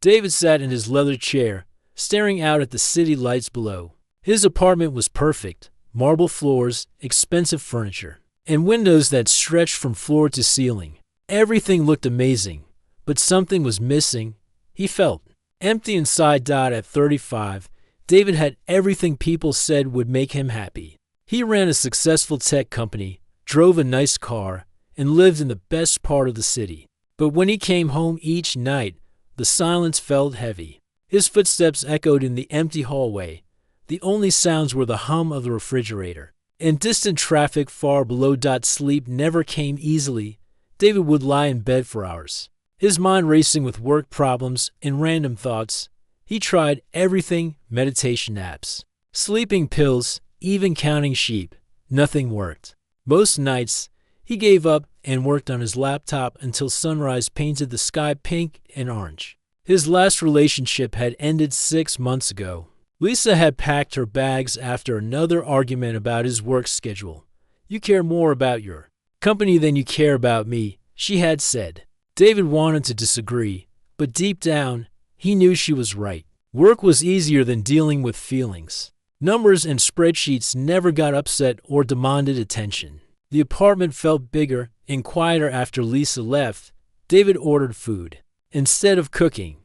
David sat in his leather chair, staring out at the city lights below. His apartment was perfect: marble floors, expensive furniture, and windows that stretched from floor to ceiling. Everything looked amazing, but something was missing. He felt empty inside. At 35, David had everything people said would make him happy. He ran a successful tech company, drove a nice car, and lived in the best part of the city. But when he came home each night, the silence felt heavy. His footsteps echoed in the empty hallway. The only sounds were the hum of the refrigerator and distant traffic far below. Sleep never came easily. David would lie in bed for hours, his mind racing with work problems and random thoughts. He tried everything: meditation apps, sleeping pills, even counting sheep. Nothing worked. Most nights, he gave up and worked on his laptop until sunrise painted the sky pink and orange. His last relationship had ended 6 months ago. Lisa had packed her bags after another argument about his work schedule. "You care more about your company than you care about me," she had said. David wanted to disagree, but deep down, he knew she was right. Work was easier than dealing with feelings. Numbers and spreadsheets never got upset or demanded attention. The apartment felt bigger and quieter after Lisa left. David ordered food. Instead of cooking,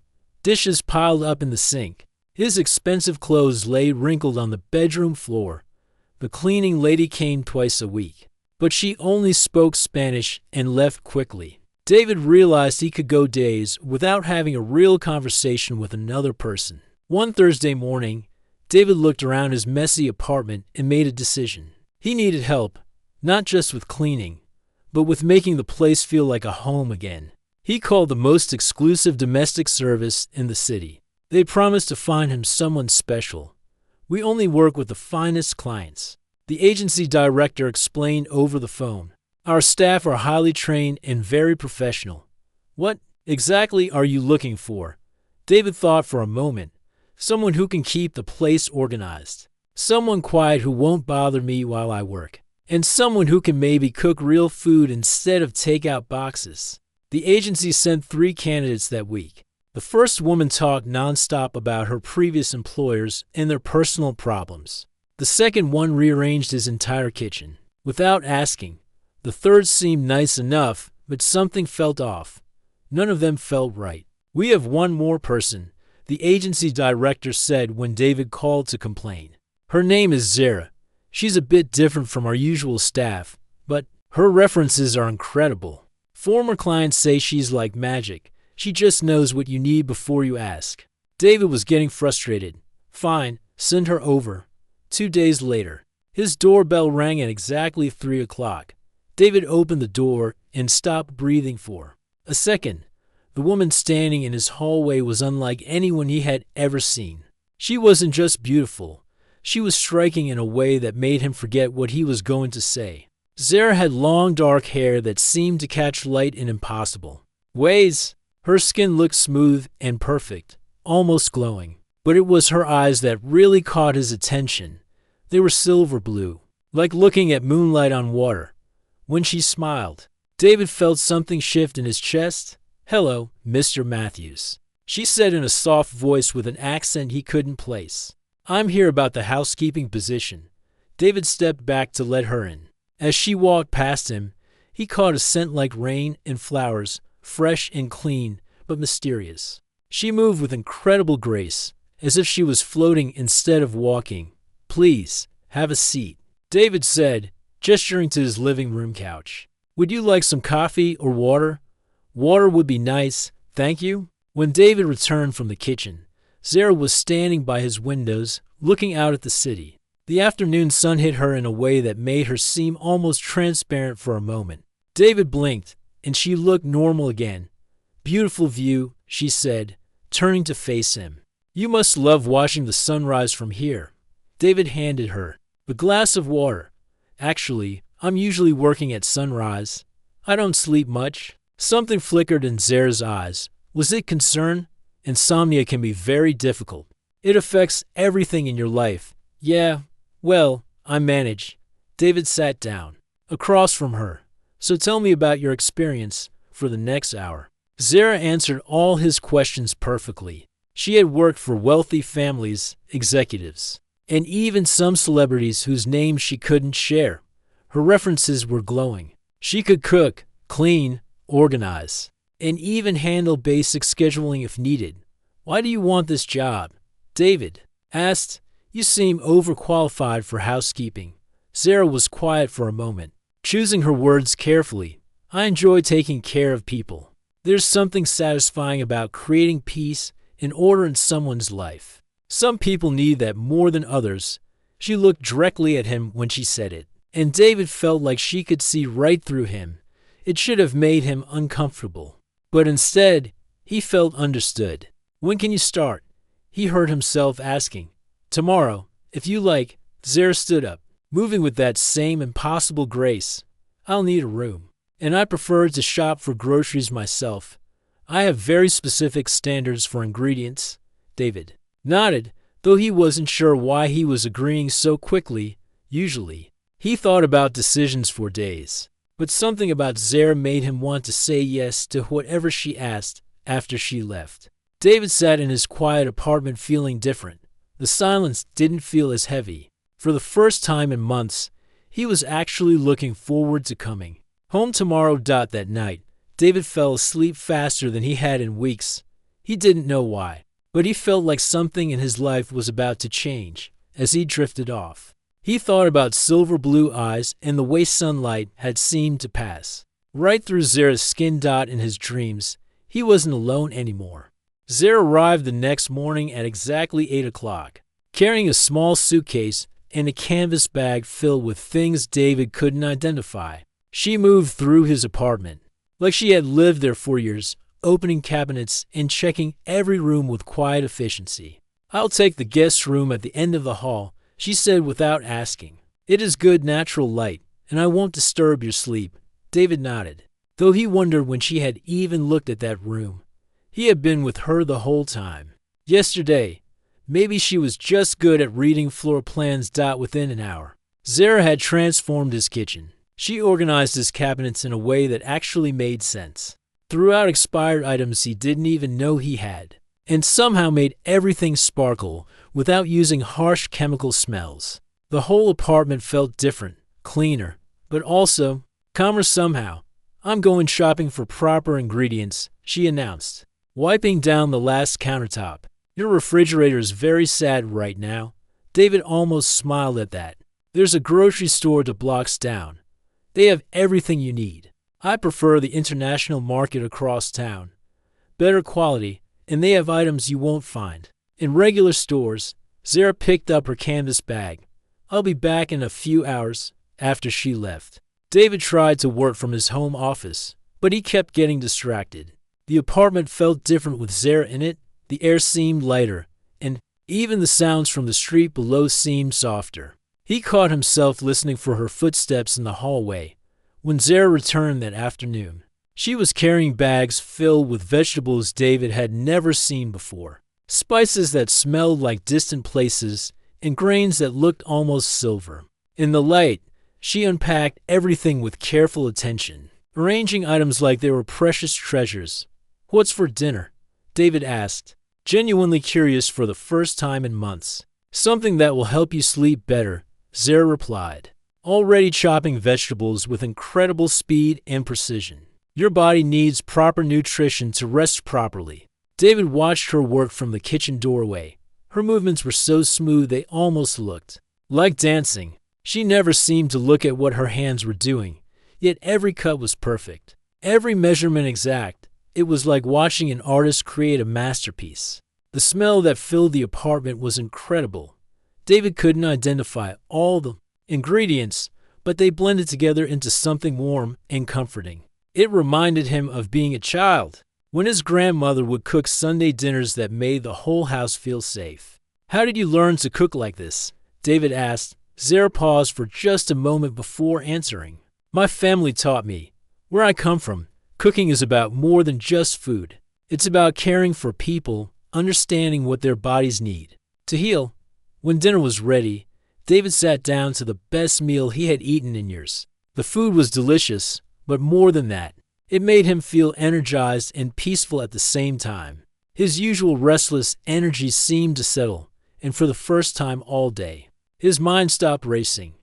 dishes piled up in the sink. His expensive clothes lay wrinkled on the bedroom floor. The cleaning lady came twice a week, but she only spoke Spanish and left quickly. David realized he could go days without having a real conversation with another person. One Thursday morning, David looked around his messy apartment and made a decision. He needed help, not just with cleaning, but with making the place feel like a home again. He called the most exclusive domestic service in the city. They promised to find him someone special. "We only work with the finest clients," the agency director explained over the phone. "Our staff are highly trained and very professional." "What exactly are you looking for?" David thought for a moment. "Someone who can keep the place organized. Someone quiet who won't bother me while I work. And someone who can maybe cook real food instead of takeout boxes." The agency sent 3 candidates that week. The first woman talked nonstop about her previous employers and their personal problems. The second one rearranged his entire kitchen without asking. The third seemed nice enough, but something felt off. None of them felt right. "We have one more person," the agency director said when David called to complain. "Her name is Zara. She's a bit different from our usual staff, but her references are incredible. Former clients say she's like magic. She just knows what you need before you ask." David was getting frustrated. "Fine, send her over." 2 days later, his doorbell rang at exactly 3 o'clock. David opened the door and stopped breathing for a second. The woman standing in his hallway was unlike anyone he had ever seen. She wasn't just beautiful. She was striking in a way that made him forget what he was going to say. Zara had long dark hair that seemed to catch light in impossible ways. Her skin looked smooth and perfect, almost glowing. But it was her eyes that really caught his attention. They were silver blue, like looking at moonlight on water. When she smiled, David felt something shift in his chest. "Hello, Mr. Matthews," she said in a soft voice with an accent he couldn't place. "I'm here about the housekeeping position." David stepped back to let her in. As she walked past him, he caught a scent like rain and flowers, fresh and clean, but mysterious. She moved with incredible grace, as if she was floating instead of walking. "Please, have a seat," David said, gesturing to his living room couch. "Would you like some coffee or water?" "Water would be nice, thank you." When David returned from the kitchen, Zara was standing by his windows, looking out at the city. The afternoon sun hit her in a way that made her seem almost transparent for a moment. David blinked, and she looked normal again. "Beautiful view," she said, turning to face him. "You must love watching the sunrise from here." David handed her a glass of water. "Actually, I'm usually working at sunrise. I don't sleep much." Something flickered in Zara's eyes. Was it concern? Insomnia can be very difficult. It affects everything in your life. "Yeah, well, I manage." David sat down, across from her. "So tell me about your experience for the next hour." Zara answered all his questions perfectly. She had worked for wealthy families, executives, and even some celebrities whose names she couldn't share. Her references were glowing. She could cook, clean, organize, and even handle basic scheduling if needed. "Why do you want this job?" David asked. "You seem overqualified for housekeeping." Zara was quiet for a moment, choosing her words carefully. "I enjoy taking care of people. There's something satisfying about creating peace and order in someone's life. Some people need that more than others." She looked directly at him when she said it, and David felt like she could see right through him. It should have made him uncomfortable, but instead, he felt understood. "When can you start?" he heard himself asking. "Tomorrow, if you like." Zara stood up, moving with that same impossible grace. "I'll need a room, and I prefer to shop for groceries myself. I have very specific standards for ingredients." David nodded, though he wasn't sure why he was agreeing so quickly. Usually, he thought about decisions for days, but something about Zara made him want to say yes to whatever she asked after she left. David sat in his quiet apartment feeling different. The silence didn't feel as heavy. For the first time in months, he was actually looking forward to coming home tomorrow. That night, David fell asleep faster than he had in weeks. He didn't know why, but he felt like something in his life was about to change as he drifted off. He thought about silver blue eyes and the way sunlight had seemed to pass right through Zara's skin. In his dreams, he wasn't alone anymore. Zara arrived the next morning at exactly 8 o'clock, carrying a small suitcase and a canvas bag filled with things David couldn't identify. She moved through his apartment like she had lived there for years, opening cabinets and checking every room with quiet efficiency. "I'll take the guest room at the end of the hall," she said without asking. "It is good natural light, and I won't disturb your sleep." David nodded, though he wondered when she had even looked at that room. He had been with her the whole time. Yesterday, maybe she was just good at reading floor plans. Within an hour, Zara had transformed his kitchen. She organized his cabinets in a way that actually made sense, threw out expired items he didn't even know he had, and somehow made everything sparkle without using harsh chemical smells. The whole apartment felt different, cleaner, but also calmer somehow. "I'm going shopping for proper ingredients," she announced, wiping down the last countertop. "Your refrigerator is very sad right now." David almost smiled at that. "There's a grocery store 2 blocks down. They have everything you need. I prefer the international market across town. Better quality, and they have items you won't find in regular stores." Zara picked up her canvas bag. "I'll be back in a few hours." After she left, David tried to work from his home office, but he kept getting distracted. The apartment felt different with Zara in it. The air seemed lighter, and even the sounds from the street below seemed softer. He caught himself listening for her footsteps in the hallway. When Zara returned that afternoon, she was carrying bags filled with vegetables David had never seen before, spices that smelled like distant places, and grains that looked almost silver. In the light, she unpacked everything with careful attention, arranging items like they were precious treasures. "What's for dinner?" David asked, genuinely curious for the first time in months. "Something that will help you sleep better," Zara replied, already chopping vegetables with incredible speed and precision. "Your body needs proper nutrition to rest properly." David watched her work from the kitchen doorway. Her movements were so smooth they almost looked like dancing. She never seemed to look at what her hands were doing, yet every cut was perfect, every measurement exact. It was like watching an artist create a masterpiece. The smell that filled the apartment was incredible. David couldn't identify all the ingredients, but they blended together into something warm and comforting. It reminded him of being a child, when his grandmother would cook Sunday dinners that made the whole house feel safe. "How did you learn to cook like this?" David asked. Zara paused for just a moment before answering. "My family taught me. Where I come from, cooking is about more than just food. It's about caring for people, understanding what their bodies need to heal." When dinner was ready, David sat down to the best meal he had eaten in years. The food was delicious, but more than that, It made him feel energized and peaceful at the same time. His usual restless energy seemed to settle, and for the first time all day, his mind stopped racing.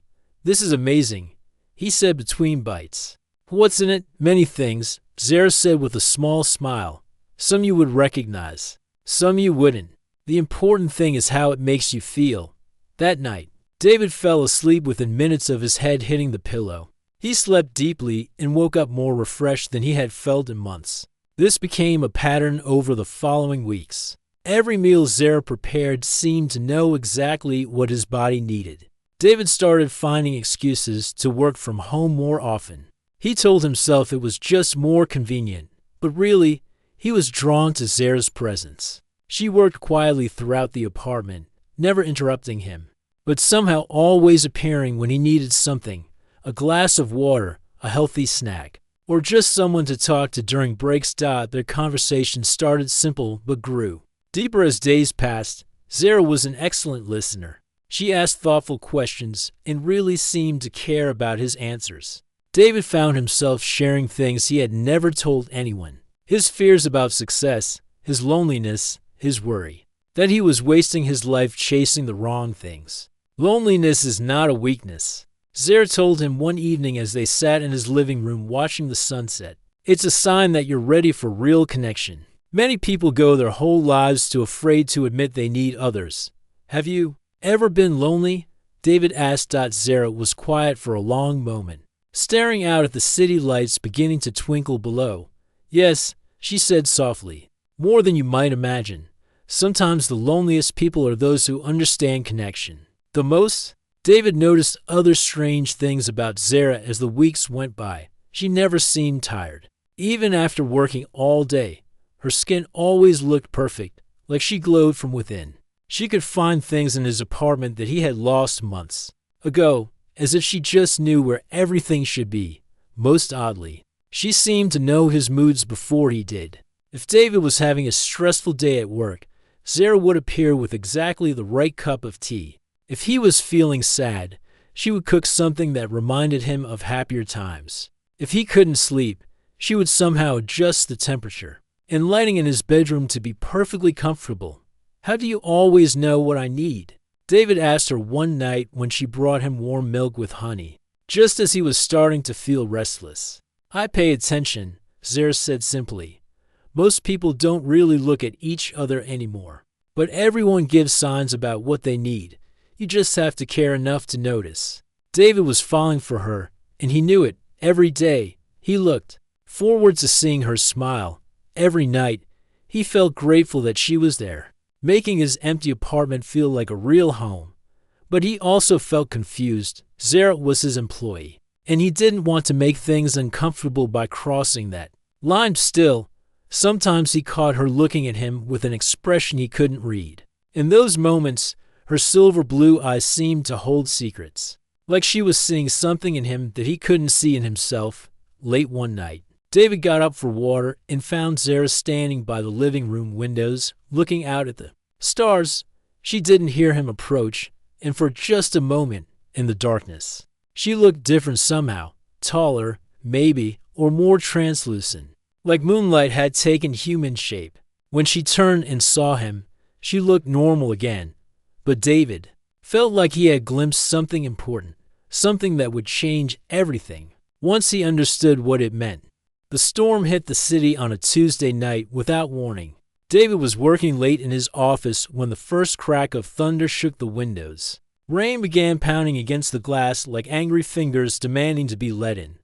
"This is amazing," he said between bites. "What's in it?" "Many things," Zara said with a small smile. "Some you would recognize, some you wouldn't. The important thing is how it makes you feel." That night, David fell asleep within minutes of his head hitting the pillow. He slept deeply and woke up more refreshed than he had felt in months. This became a pattern over the following weeks. Every meal Zara prepared seemed to know exactly what his body needed. David started finding excuses to work from home more often. He told himself it was just more convenient, but really, he was drawn to Zara's presence. She worked quietly throughout the apartment, never interrupting him, but somehow always appearing when he needed something: a glass of water, a healthy snack, or just someone to talk to during breaks. Their conversation started simple but grew deeper as days passed. Zara was an excellent listener. She asked thoughtful questions and really seemed to care about his answers. David found himself sharing things he had never told anyone: his fears about success, his loneliness, his worry that he was wasting his life chasing the wrong things. "Loneliness is not a weakness," Zara told him one evening as they sat in his living room watching the sunset. "It's a sign that you're ready for real connection. Many people go their whole lives too afraid to admit they need others. Have you ever been lonely?" David asked. Zara was quiet for a long moment, staring out at the city lights beginning to twinkle below. "Yes," she said softly, "more than you might imagine. Sometimes the loneliest people are those who understand connection the most." David noticed other strange things about Zara as the weeks went by. She never seemed tired. Even after working all day, her skin always looked perfect, like she glowed from within. She could find things in his apartment that he had lost months ago, as if she just knew where everything should be. Most oddly, she seemed to know his moods before he did. If David was having a stressful day at work, Zara would appear with exactly the right cup of tea. If he was feeling sad, she would cook something that reminded him of happier times. If he couldn't sleep, she would somehow adjust the temperature and lighting in his bedroom to be perfectly comfortable. "How do you always know what I need?" David asked her one night when she brought him warm milk with honey, just as he was starting to feel restless. "I pay attention," Zara said simply. "Most people don't really look at each other anymore, but everyone gives signs about what they need. You just have to care enough to notice." David was falling for her, and he knew it. Every day, he looked forward to seeing her smile. Every night, he felt grateful that she was there, making his empty apartment feel like a real home. But he also felt confused. Zara was his employee, and he didn't want to make things uncomfortable by crossing that line. Still, sometimes he caught her looking at him with an expression he couldn't read. In those moments, her silver blue eyes seemed to hold secrets, like she was seeing something in him that he couldn't see in himself. Late one night, David got up for water and found Zara standing by the living room windows, looking out at the stars. She didn't hear him approach, and for just a moment, in the darkness, she looked different somehow, taller, maybe, or more translucent, like moonlight had taken human shape. When she turned and saw him, she looked normal again. But David felt like he had glimpsed something important, something that would change everything once he understood what it meant. The storm hit the city on a Tuesday night without warning. David was working late in his office when the first crack of thunder shook the windows. Rain began pounding against the glass like angry fingers demanding to be let in.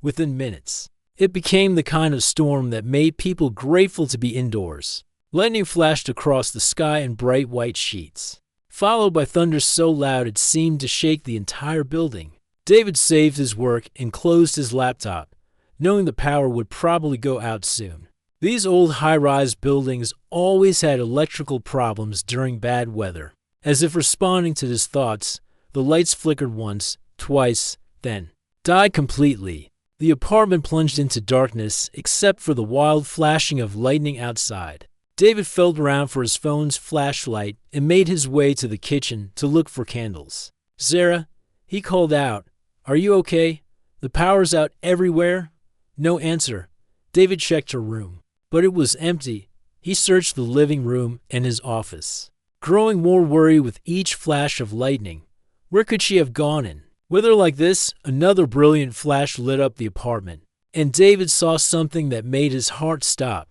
Within minutes, it became the kind of storm that made people grateful to be indoors. Lightning flashed across the sky in bright white sheets, followed by thunder so loud it seemed to shake the entire building. David saved his work and closed his laptop, knowing the power would probably go out soon. These old high-rise buildings always had electrical problems during bad weather. As if responding to his thoughts, the lights flickered once, twice, then died completely. The apartment plunged into darkness except for the wild flashing of lightning outside. David felt around for his phone's flashlight and made his way to the kitchen to look for candles. "Zara," he called out, "are you okay? The power's out everywhere." No answer. David checked her room, but it was empty. He searched the living room and his office, growing more worried with each flash of lightning. Where could she have gone in? Weather like this, another brilliant flash lit up the apartment, and David saw something that made his heart stop.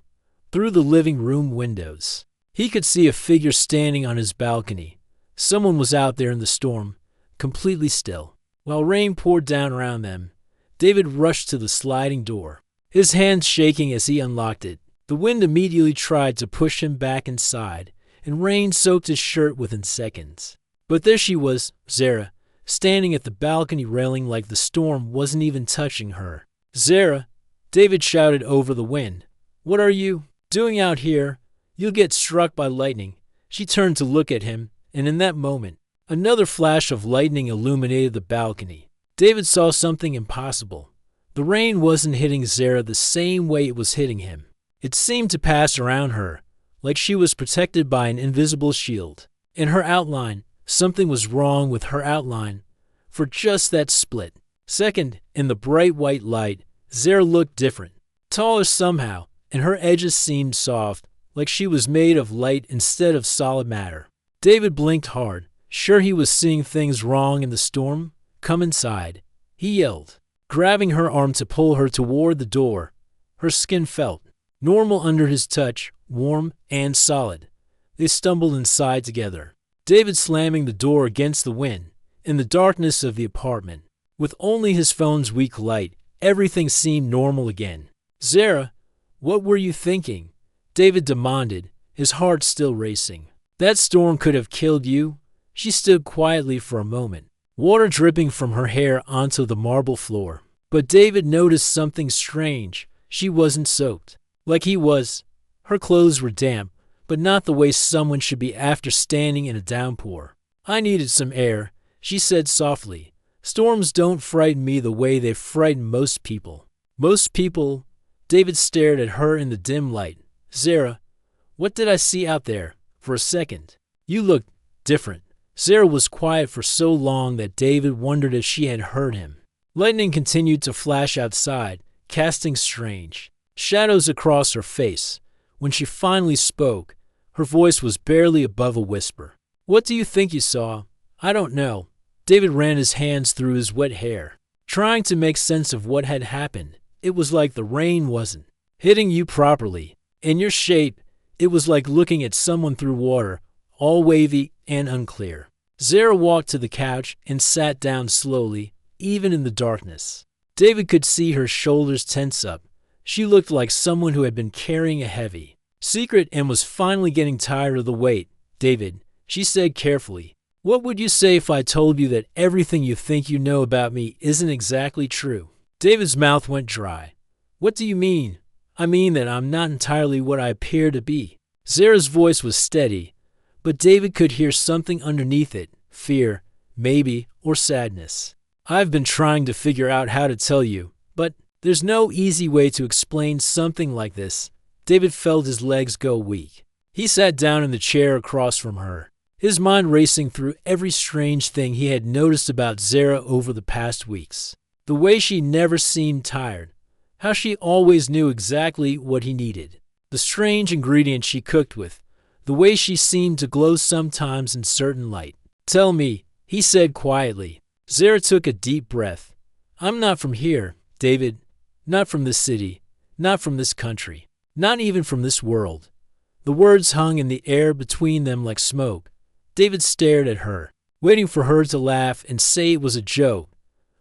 Through the living room windows, he could see a figure standing on his balcony. Someone was out there in the storm, completely still. While rain poured down around them, David rushed to the sliding door, his hands shaking as he unlocked it. The wind immediately tried to push him back inside, and rain soaked his shirt within seconds. But there she was, Zara, standing at the balcony railing like the storm wasn't even touching her. "Zara," David shouted over the wind. "What are you doing out here? You'll get struck by lightning." She turned to look at him, and in that moment, another flash of lightning illuminated the balcony. David saw something impossible. The rain wasn't hitting Zara the same way it was hitting him. It seemed to pass around her, like she was protected by an invisible shield. In her outline, something was wrong with her outline. For just that split second, in the bright white light, Zara looked different, taller somehow, and her edges seemed soft, like she was made of light instead of solid matter. David blinked hard, sure he was seeing things wrong in the storm. "Come inside," he yelled, grabbing her arm to pull her toward the door. Her skin felt normal under his touch, warm and solid. They stumbled inside together, David slamming the door against the wind. In the darkness of the apartment, with only his phone's weak light, everything seemed normal again. "Zara, what were you thinking?" David demanded, his heart still racing. "That storm could have killed you." She stood quietly for a moment, water dripping from her hair onto the marble floor. But David noticed something strange. She wasn't soaked, like he was. Her clothes were damp, but not the way someone should be after standing in a downpour. "I needed some air," she said softly. "Storms don't frighten me the way they frighten most people." "Most people?" David stared at her in the dim light. "Zara, what did I see out there? For a second, you looked different." Zara was quiet for so long that David wondered if she had heard him. Lightning continued to flash outside, casting strange shadows across her face. When she finally spoke, her voice was barely above a whisper. "What do you think you saw?" "I don't know." David ran his hands through his wet hair, trying to make sense of what had happened. It was like the rain wasn't hitting you properly. In your shape, it was like looking at someone through water, all wavy and unclear. Zara walked to the couch and sat down slowly, even in the darkness. David could see her shoulders tense up. She looked like someone who had been carrying a heavy secret and was finally getting tired of the weight. "David," she said carefully, "what would you say if I told you that everything you think you know about me isn't exactly true?" David's mouth went dry. "What do you mean?" "I mean that I'm not entirely what I appear to be." Zara's voice was steady, but David could hear something underneath it, fear, maybe, or sadness. "I've been trying to figure out how to tell you, but there's no easy way to explain something like this." David felt his legs go weak. He sat down in the chair across from her, his mind racing through every strange thing he had noticed about Zara over the past weeks. The way she never seemed tired, how she always knew exactly what he needed, the strange ingredients she cooked with, the way she seemed to glow sometimes in certain light. "Tell me," he said quietly. Zara took a deep breath. "I'm not from here, David. Not from this city. Not from this country. Not even from this world." The words hung in the air between them like smoke. David stared at her, waiting for her to laugh and say it was a joke.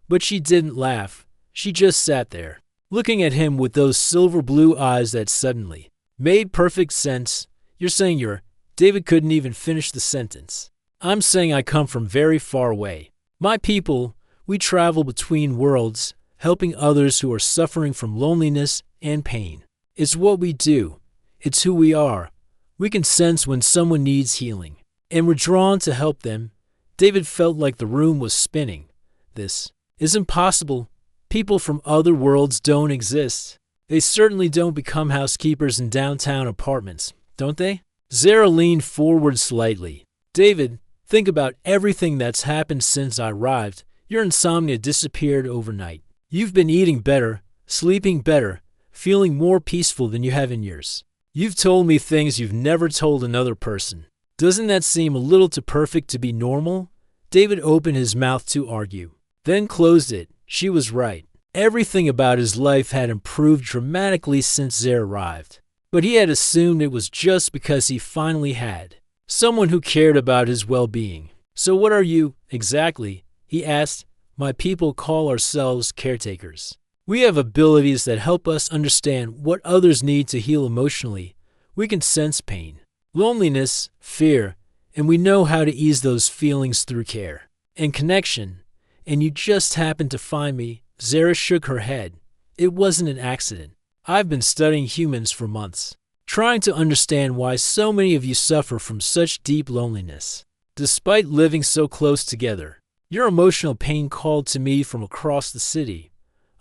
But she didn't laugh. She just sat there, looking at him with those silver blue eyes that suddenly made perfect sense. "You're saying you're—" David couldn't even finish the sentence. "I'm saying I come from very far away. My people, we travel between worlds, helping others who are suffering from loneliness and pain. It's what we do. It's who we are. We can sense when someone needs healing, and we're drawn to help them." David felt like the room was spinning. "This isn't possible. People from other worlds don't exist. They certainly don't become housekeepers in downtown apartments, don't they?" Zara leaned forward slightly. "David, think about everything that's happened since I arrived. Your insomnia disappeared overnight. You've been eating better, sleeping better, feeling more peaceful than you have in years. You've told me things you've never told another person. Doesn't that seem a little too perfect to be normal? David opened his mouth to argue, then closed it. She was right. Everything about his life had improved dramatically since Zara arrived. But he had assumed it was just because he finally had someone who cared about his well-being. So what are you, exactly? He asked. My people call ourselves caretakers. We have abilities that help us understand what others need to heal emotionally. We can sense pain, loneliness, fear, and we know how to ease those feelings through care and connection. And you just happened to find me. Zara shook her head. It wasn't an accident. I've been studying humans for months, trying to understand why so many of you suffer from such deep loneliness. Despite living so close together, your emotional pain called to me from across the city.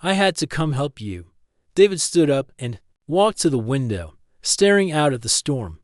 I had to come help you. David stood up and walked to the window, staring out at the storm.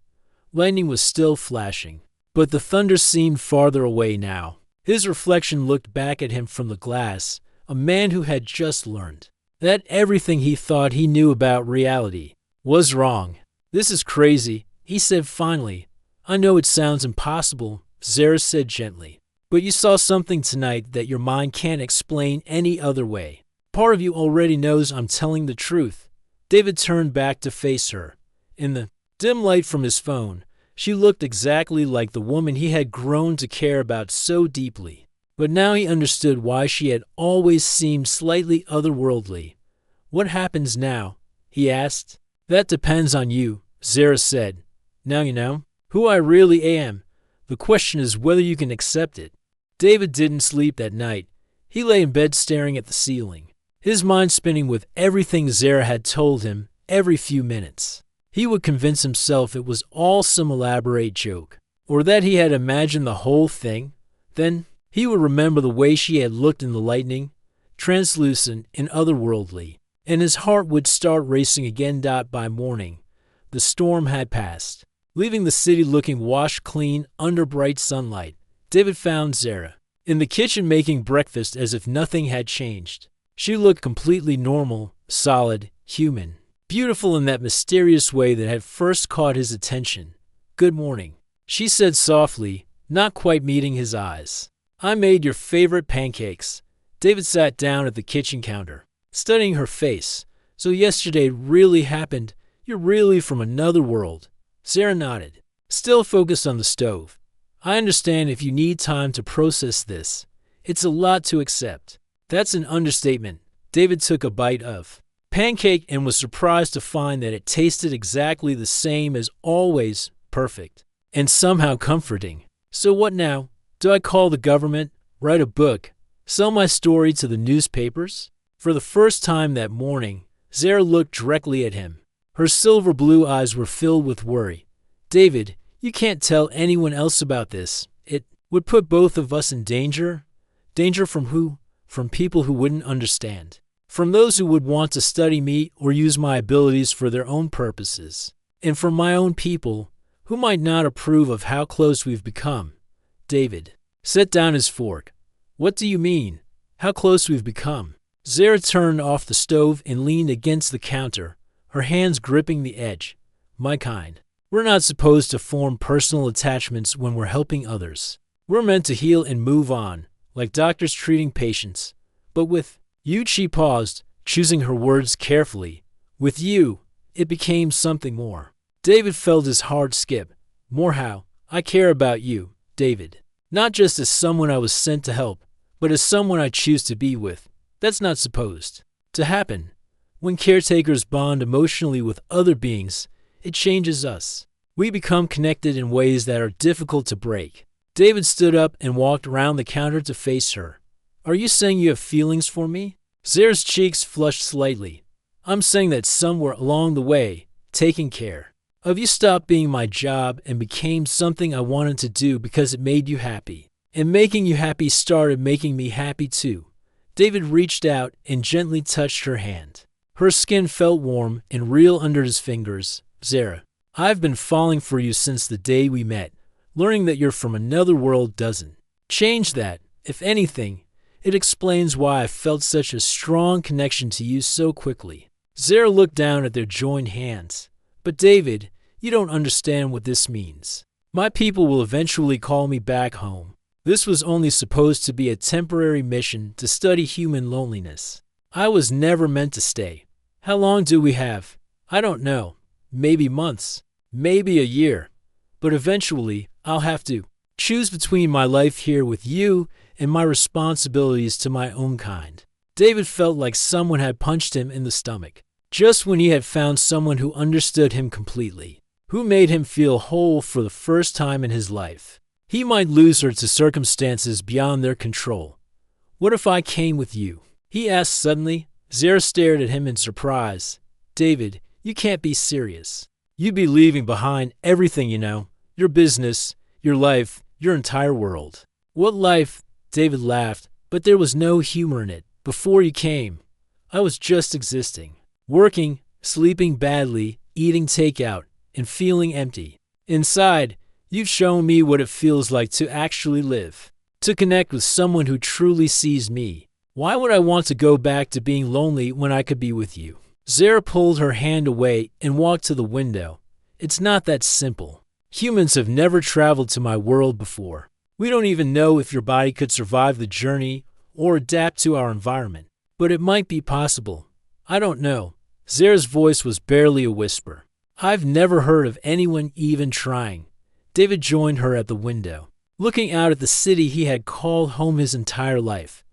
Lightning was still flashing, but the thunder seemed farther away now. His reflection looked back at him from the glass, a man who had just learned that everything he thought he knew about reality was wrong. This is crazy, he said finally. I know it sounds impossible, Zara said gently, but you saw something tonight that your mind can't explain any other way. Part of you already knows I'm telling the truth. David turned back to face her. In the dim light from his phone, she looked exactly like the woman he had grown to care about so deeply. But now he understood why she had always seemed slightly otherworldly. What happens now? He asked. That depends on you, Zara said. Now you know who I really am. The question is whether you can accept it. David didn't sleep that night. He lay in bed staring at the ceiling, his mind spinning with everything Zara had told him every few minutes. He would convince himself it was all some elaborate joke, or that he had imagined the whole thing. Then he would remember the way she had looked in the lightning, translucent and otherworldly, and his heart would start racing again. By morning, the storm had passed, leaving the city looking washed clean under bright sunlight. David found Zara in the kitchen making breakfast as if nothing had changed. She looked completely normal, solid, human, beautiful in that mysterious way that had first caught his attention. Good morning, she said softly, not quite meeting his eyes. I made your favorite pancakes. David sat down at the kitchen counter, studying her face. So yesterday really happened. You're really from another world. Zara nodded, still focused on the stove. I understand if you need time to process this. It's a lot to accept. That's an understatement. David took a bite of pancake and was surprised to find that it tasted exactly the same as always, perfect, and somehow comforting. So what now? Do I call the government, write a book, sell my story to the newspapers? For the first time that morning, Zara looked directly at him. Her silver blue eyes were filled with worry. David, you can't tell anyone else about this. It would put both of us in danger. Danger from who? From people who wouldn't understand. From those who would want to study me or use my abilities for their own purposes. And from my own people, who might not approve of how close we've become. David set down his fork. What do you mean? How close we've become? Zara turned off the stove and leaned against the counter, her hands gripping the edge. My kind. We're not supposed to form personal attachments when we're helping others. We're meant to heal and move on, like doctors treating patients. But with you, she paused, choosing her words carefully. With you, it became something more. David felt his heart skip. More how? I care about you, David. Not just as someone I was sent to help, but as someone I choose to be with. That's not supposed to happen. When caretakers bond emotionally with other beings, it changes us. We become connected in ways that are difficult to break. David stood up and walked around the counter to face her. Are you saying you have feelings for me? Zara's cheeks flushed slightly. I'm saying that somewhere along the way, taking care of you stopped being my job and became something I wanted to do because it made you happy. And making you happy started making me happy too. David reached out and gently touched her hand. Her skin felt warm and real under his fingers. Zara, I've been falling for you since the day we met. Learning that you're from another world doesn't change that. If anything, it explains why I felt such a strong connection to you so quickly. Zara looked down at their joined hands. But David, you don't understand what this means. My people will eventually call me back home. This was only supposed to be a temporary mission to study human loneliness. I was never meant to stay. How long do we have? I don't know. Maybe months. Maybe a year. But eventually, I'll have to choose between my life here with you and my responsibilities to my own kind. David felt like someone had punched him in the stomach. Just when he had found someone who understood him completely, who made him feel whole for the first time in his life. He might lose her to circumstances beyond their control. What if I came with you? He asked suddenly. Zara stared at him in surprise. David, you can't be serious. You'd be leaving behind everything you know. Your business, your life, your entire world. What life? David laughed, but there was no humor in it. Before you came, I was just existing. Working, sleeping badly, eating takeout, and feeling empty. Inside, you've shown me what it feels like to actually live. To connect with someone who truly sees me. Why would I want to go back to being lonely when I could be with you? Zara pulled her hand away and walked to the window. It's not that simple. Humans have never traveled to my world before. We don't even know if your body could survive the journey or adapt to our environment. But it might be possible. I don't know. Zara's voice was barely a whisper. I've never heard of anyone even trying. David joined her at the window, looking out at the city he had called home his entire life.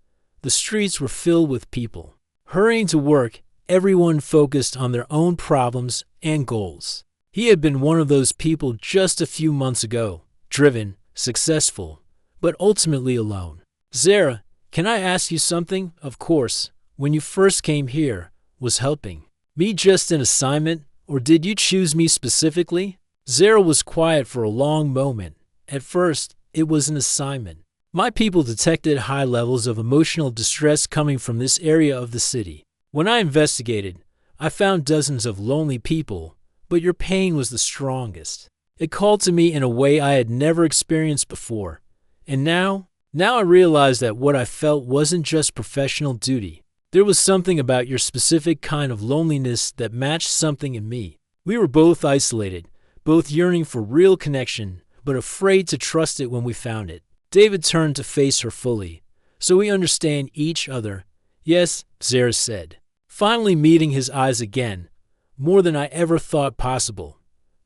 The streets were filled with people. Hurrying to work, everyone focused on their own problems and goals. He had been one of those people just a few months ago, driven, successful, but ultimately alone. Zara, can I ask you something? Of course. When you first came here, was helping me just an assignment, or did you choose me specifically? Zara was quiet for a long moment. At first, it was an assignment. My people detected high levels of emotional distress coming from this area of the city. When I investigated, I found dozens of lonely people, but your pain was the strongest. It called to me in a way I had never experienced before. And now I realized that what I felt wasn't just professional duty. There was something about your specific kind of loneliness that matched something in me. We were both isolated, both yearning for real connection, but afraid to trust it when we found it. David turned to face her fully. So we understand each other. Yes, Zara said, finally meeting his eyes again, more than I ever thought possible.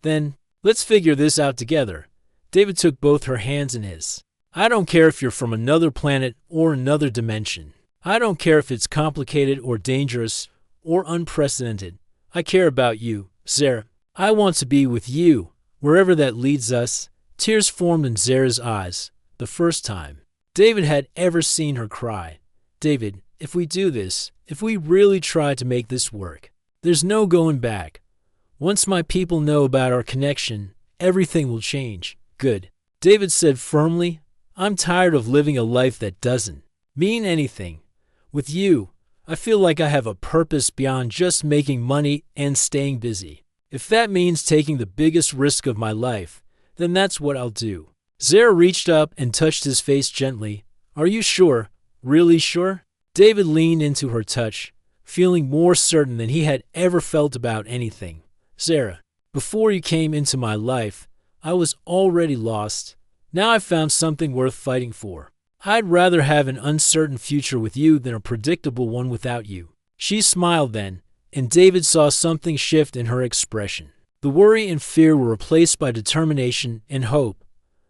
Then, let's figure this out together. David took both her hands in his. I don't care if you're from another planet or another dimension. I don't care if it's complicated or dangerous or unprecedented. I care about you, Zara. I want to be with you, wherever that leads us. Tears formed in Zara's eyes, the first time David had ever seen her cry. David, if we do this, if we really try to make this work, there's no going back. Once my people know about our connection, everything will change. Good. David said firmly, I'm tired of living a life that doesn't mean anything. With you, I feel like I have a purpose beyond just making money and staying busy. If that means taking the biggest risk of my life, then that's what I'll do. Zara reached up and touched his face gently. Are you sure? Really sure? David leaned into her touch, feeling more certain than he had ever felt about anything. Zara, before you came into my life, I was already lost. Now I've found something worth fighting for. I'd rather have an uncertain future with you than a predictable one without you. She smiled then, and David saw something shift in her expression. The worry and fear were replaced by determination and hope.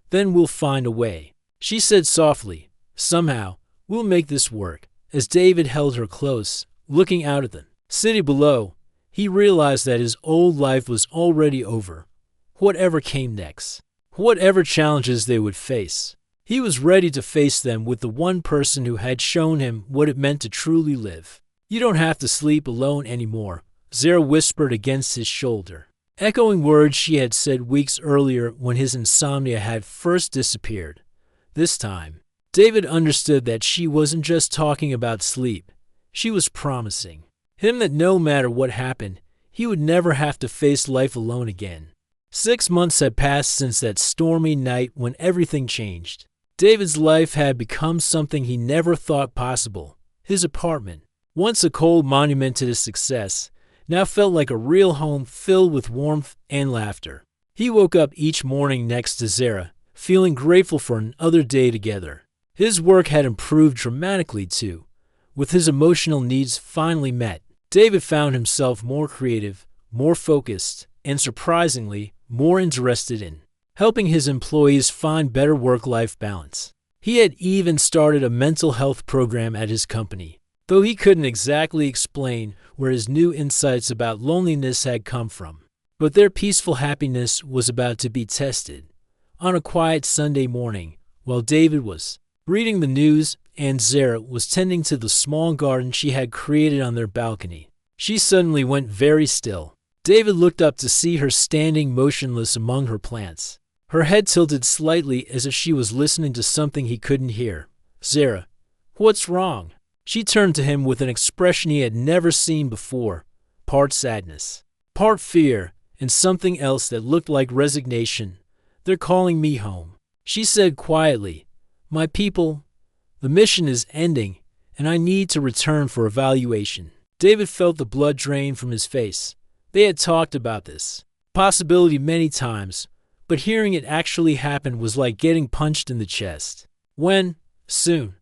Then we'll find a way, she said softly. Somehow, we'll make this work. As David held her close, looking out at the city below, he realized that his old life was already over. Whatever came next, whatever challenges they would face, he was ready to face them with the one person who had shown him what it meant to truly live. You don't have to sleep alone anymore, Zara whispered against his shoulder, echoing words she had said weeks earlier when his insomnia had first disappeared. This time, David understood that she wasn't just talking about sleep. She was promising him that no matter what happened, he would never have to face life alone again. 6 months had passed since that stormy night when everything changed. David's life had become something he never thought possible. His apartment, once a cold monument to his success, now felt like a real home filled with warmth and laughter. He woke up each morning next to Zara, feeling grateful for another day together. His work had improved dramatically too. With his emotional needs finally met, David found himself more creative, more focused, and surprisingly, more interested in helping his employees find better work-life balance. He had even started a mental health program at his company, though he couldn't exactly explain where his new insights about loneliness had come from. But their peaceful happiness was about to be tested. On a quiet Sunday morning, while David was reading the news and Zara was tending to the small garden she had created on their balcony, she suddenly went very still. David looked up to see her standing motionless among her plants, her head tilted slightly as if she was listening to something he couldn't hear. "Zara, what's wrong?" She turned to him with an expression he had never seen before, part sadness, part fear, and something else that looked like resignation. "They're calling me home," she said quietly. "My people, the mission is ending, and I need to return for evaluation." David felt the blood drain from his face. They had talked about this possibility many times, but hearing it actually happen was like getting punched in the chest. "When?" "Soon.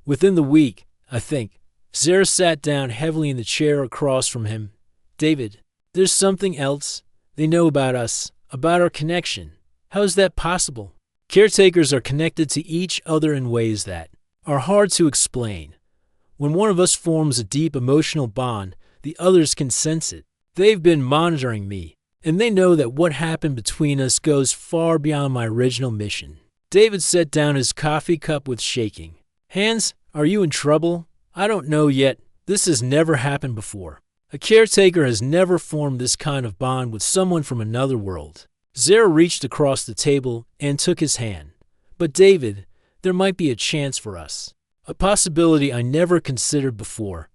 Within the week, I think." Zara sat down heavily in the chair across from him. "David, there's something else. They know about us, about our connection. How is that possible?" Caretakers are connected to each other in ways that are hard to explain. When one of us forms a deep emotional bond, the others can sense it. They've been monitoring me, and they know that what happened between us goes far beyond my original mission. David set down his coffee cup with shaking hands. "Are you in trouble?" "I don't know yet. This has never happened before. A caretaker has never formed this kind of bond with someone from another world." Zara reached across the table and took his hand. "But David, there might be a chance for us. A possibility I never considered before."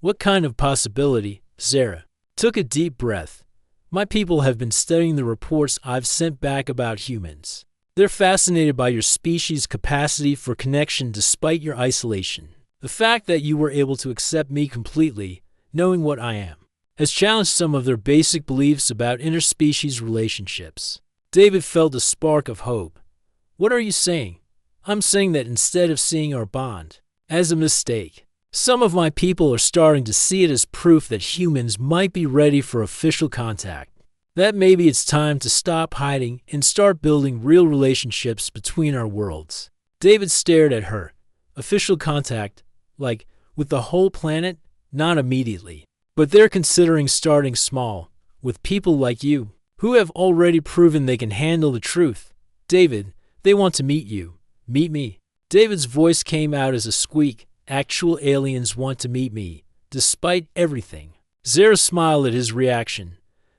"What kind of possibility?" Zara took a deep breath. "My people have been studying the reports I've sent back about humans. They're fascinated by your species' capacity for connection despite your isolation. The fact that you were able to accept me completely, knowing what I am, has challenged some of their basic beliefs about interspecies relationships." David felt a spark of hope. "What are you saying?" "I'm saying that instead of seeing our bond as a mistake, some of my people are starting to see it as proof that humans might be ready for official contact. That maybe it's time to stop hiding and start building real relationships between our worlds." David stared at her. "Official contact? Like, with the whole planet?" "Not immediately. But they're considering starting small, with people like you, who have already proven they can handle the truth. David, they want to meet you. Meet me." David's voice came out as a squeak. "Actual aliens want to meet me, despite everything." Zara smiled at his reaction.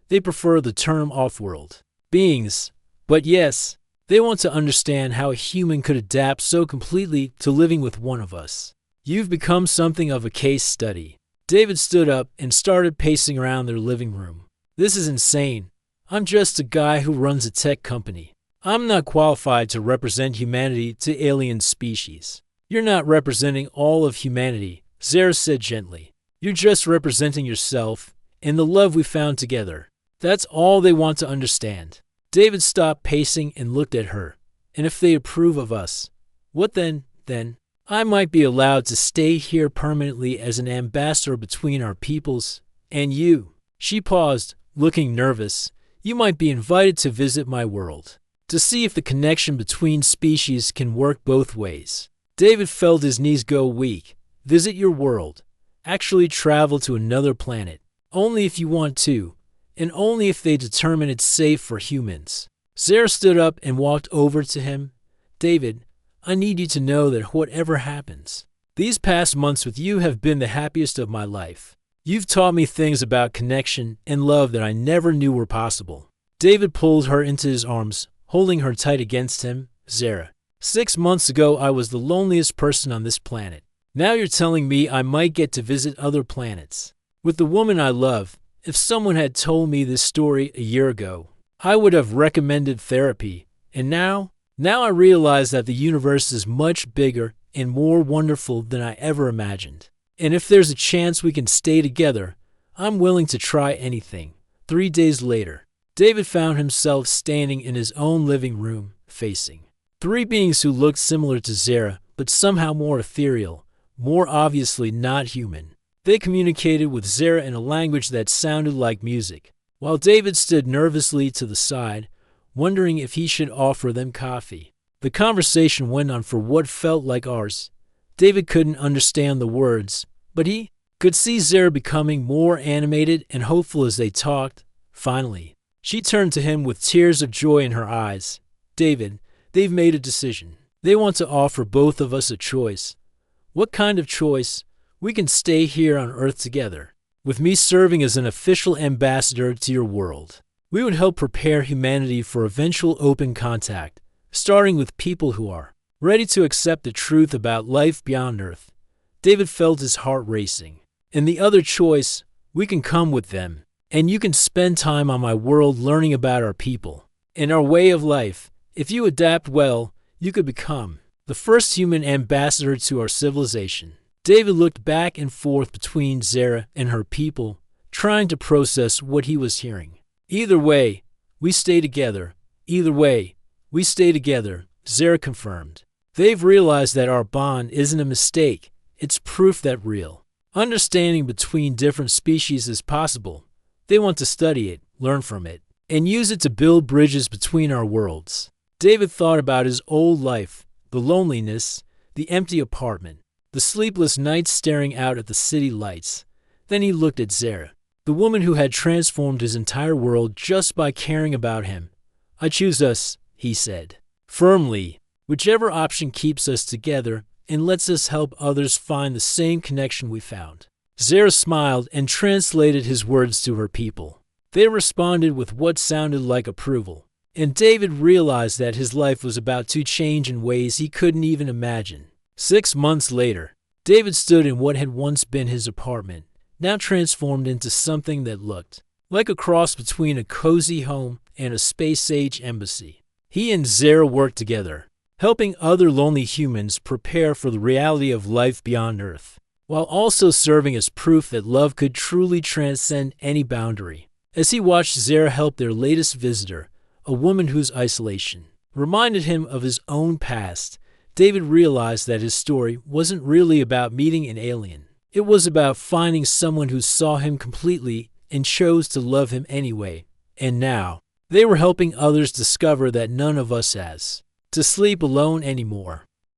"They prefer the term off-world beings. But yes, they want to understand how a human could adapt so completely to living with one of us. You've become something of a case study." David stood up and started pacing around their living room. "This is insane. I'm just a guy who runs a tech company. I'm not qualified to represent humanity to alien species." "You're not representing all of humanity," Zara said gently. "You're just representing yourself and the love we found together. That's all they want to understand." David stopped pacing and looked at her. "And if they approve of us, what then?" "Then I might be allowed to stay here permanently as an ambassador between our peoples and you." She paused, looking nervous. "You might be invited to visit my world, to see if the connection between species can work both ways." David felt his knees go weak. "Visit your world. Actually travel to another planet. Only if you want to, and only if they determine it's safe for humans." Zara stood up and walked over to him. "David, I need you to know that whatever happens, these past months with you have been the happiest of my life. You've taught me things about connection and love that I never knew were possible." David pulled her into his arms, holding her tight against him. "Zara, 6 months ago I was the loneliest person on this planet. Now you're telling me I might get to visit other planets with the woman I love. If someone had told me this story a year ago, I would have recommended therapy. And now I realize that the universe is much bigger and more wonderful than I ever imagined. And if there's a chance we can stay together, I'm willing to try anything. 3 days later, David found himself standing in his own living room, facing three beings who looked similar to Zara, but somehow more ethereal, more obviously not human. They communicated with Zara in a language that sounded like music, while David stood nervously to the side, wondering if he should offer them coffee. The conversation went on for what felt like hours. David couldn't understand the words, but he could see Zara becoming more animated and hopeful as they talked. Finally, she turned to him with tears of joy in her eyes. David, they've made a decision. They want to offer both of us a choice. What kind of choice? We can stay here on Earth together, with me serving as an official ambassador to your world. We would help prepare humanity for eventual open contact, starting with people who are ready to accept the truth about life beyond Earth. David felt his heart racing. And the other choice, we can come with them, and you can spend time on my world learning about our people and our way of life. If you adapt well, you could become the first human ambassador to our civilization. David looked back and forth between Zara and her people, trying to process what he was hearing. Either way, we stay together. Either way, we stay together, Zara confirmed. They've realized that our bond isn't a mistake. It's proof that real understanding between different species is possible. They want to study it, learn from it, and use it to build bridges between our worlds. David thought about his old life, the loneliness, the empty apartment, the sleepless nights staring out at the city lights. Then he looked at Zara, the woman who had transformed his entire world just by caring about him. I choose us, he said, firmly. Whichever option keeps us together and lets us help others find the same connection we found. Zara smiled and translated his words to her people. They responded with what sounded like approval, and David realized that his life was about to change in ways he couldn't even imagine. 6 months later, David stood in what had once been his apartment, now transformed into something that looked like a cross between a cozy home and a space-age embassy. He and Zara worked together, helping other lonely humans prepare for the reality of life beyond Earth, while also serving as proof that love could truly transcend any boundary. As he watched Zara help their latest visitor, a woman whose isolation reminded him of his own past, David realized that his story wasn't really about meeting an alien. It was about finding someone who saw him completely and chose to love him anyway. And now, they were helping others discover that none of us has to sleep alone anymore.